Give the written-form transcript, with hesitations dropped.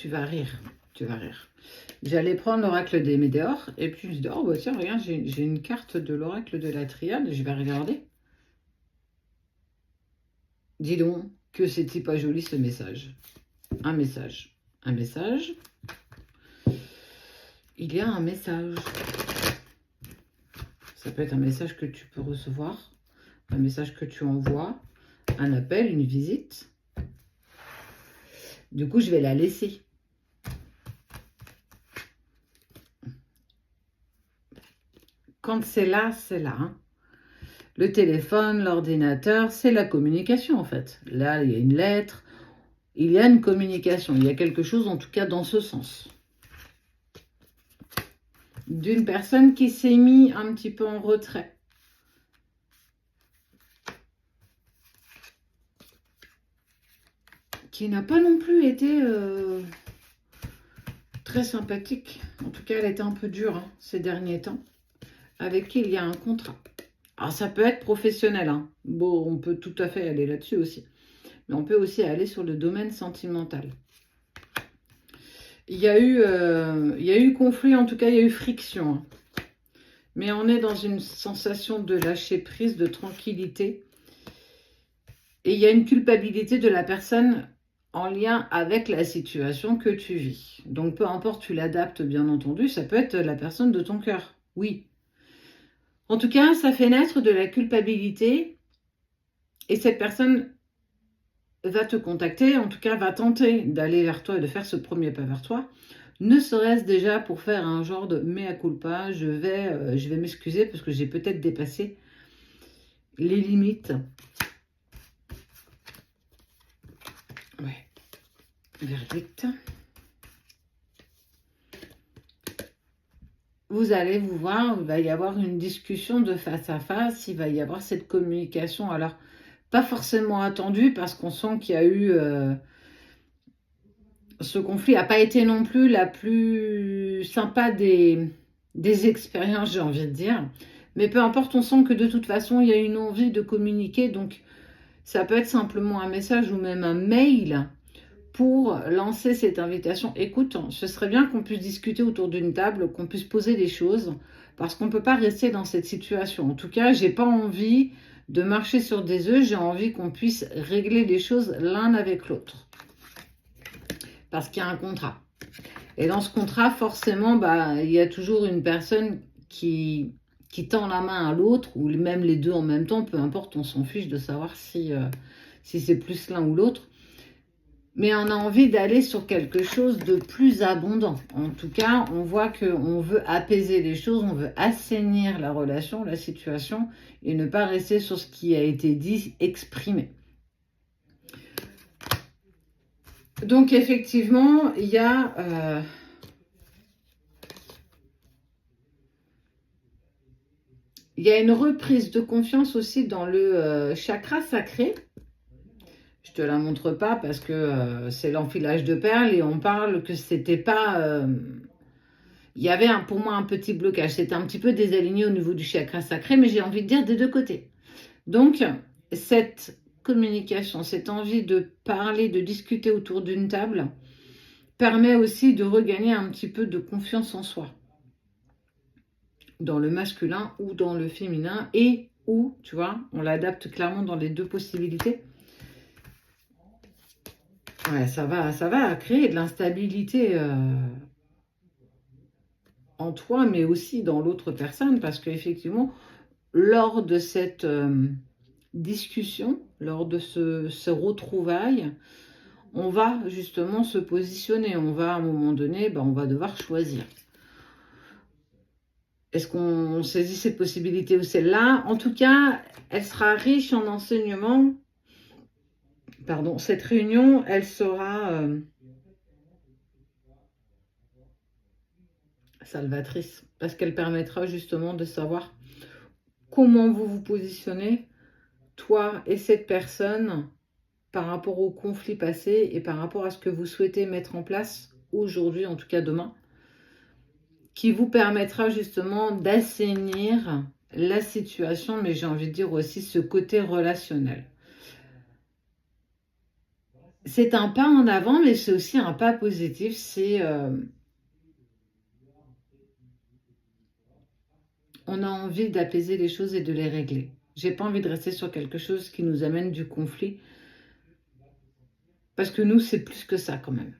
Tu vas rire, tu vas rire. J'allais prendre l'oracle des Météores, et puis je me suis dit, oh bah tiens, regarde, j'ai une carte de l'oracle de la Triade, je vais regarder. Dis donc, que c'était pas joli ce message. Un message. Un message. Il y a un message. Ça peut être un message que tu peux recevoir, un message que tu envoies, un appel, une visite. Du coup, je vais la laisser. Quand c'est là, c'est là. Hein. Le téléphone, l'ordinateur, c'est la communication en fait. Là, il y a une lettre, il y a une communication. Il y a quelque chose en tout cas dans ce sens. D'une personne qui s'est mise un petit peu en retrait. Qui n'a pas non plus été très sympathique. En tout cas, elle était un peu dure hein, ces derniers temps. Avec qui il y a un contrat. Alors, ça peut être professionnel. Hein. Bon, on peut tout à fait aller là-dessus aussi. Mais on peut aussi aller sur le domaine sentimental. Il y a eu conflit, en tout cas, il y a eu friction. Hein. Mais on est dans une sensation de lâcher prise, de tranquillité. Et il y a une culpabilité de la personne en lien avec la situation que tu vis. Donc, peu importe, tu l'adaptes, bien entendu. Ça peut être la personne de ton cœur. Oui. En tout cas, ça fait naître de la culpabilité. Et cette personne va te contacter, en tout cas va tenter d'aller vers toi et de faire ce premier pas vers toi, ne serait-ce déjà pour faire un genre de mea culpa, je vais m'excuser parce que j'ai peut-être dépassé les limites. Ouais, verdict. Vous allez vous voir, il va y avoir une discussion de face à face, il va y avoir cette communication, alors pas forcément attendue parce qu'on sent qu'il y a eu... ce conflit n'a pas été non plus la plus sympa des expériences, j'ai envie de dire. Mais peu importe, on sent que de toute façon, il y a une envie de communiquer. Donc, ça peut être simplement un message ou même un mail pour lancer cette invitation. Écoute, ce serait bien qu'on puisse discuter autour d'une table, qu'on puisse poser des choses, parce qu'on ne peut pas rester dans cette situation. En tout cas, j'ai pas envie de marcher sur des œufs, j'ai envie qu'on puisse régler les choses l'un avec l'autre. Parce qu'il y a un contrat. Et dans ce contrat, forcément, il y a toujours une personne qui tend la main à l'autre, ou même les deux en même temps, peu importe, on s'en fiche de savoir si c'est plus l'un ou l'autre. Mais on a envie d'aller sur quelque chose de plus abondant. En tout cas, on voit qu'on veut apaiser les choses, on veut assainir la relation, la situation, et ne pas rester sur ce qui a été dit, exprimé. Donc, effectivement, il y a... il y a une reprise de confiance aussi dans le chakra sacré. Je te la montre pas parce que c'est l'enfilage de perles et on parle que c'était pas... il y avait pour moi un petit blocage. C'était un petit peu désaligné au niveau du chakra sacré, mais j'ai envie de dire des deux côtés. Donc, cette communication, cette envie de parler, de discuter autour d'une table, permet aussi de regagner un petit peu de confiance en soi. Dans le masculin ou dans le féminin et ou, tu vois, on l'adapte clairement dans les deux possibilités. Ouais, ça va créer de l'instabilité en toi, mais aussi dans l'autre personne, parce qu'effectivement, lors de cette discussion, lors de ce retrouvaille, on va justement se positionner. On va, à un moment donné, on va devoir choisir. Est-ce qu'on saisit cette possibilité ou celle-là? En tout cas, elle sera riche en enseignements. Pardon, cette réunion, elle sera salvatrice parce qu'elle permettra justement de savoir comment vous vous positionnez, toi et cette personne, par rapport au conflit passé et par rapport à ce que vous souhaitez mettre en place aujourd'hui, en tout cas demain, qui vous permettra justement d'assainir la situation, mais j'ai envie de dire aussi ce côté relationnel. c'est un pas en avant, mais c'est aussi un pas positif. C'est on a envie d'apaiser les choses et de les régler. J'ai pas envie de rester sur quelque chose qui nous amène du conflit, parce que nous, c'est plus que ça quand même.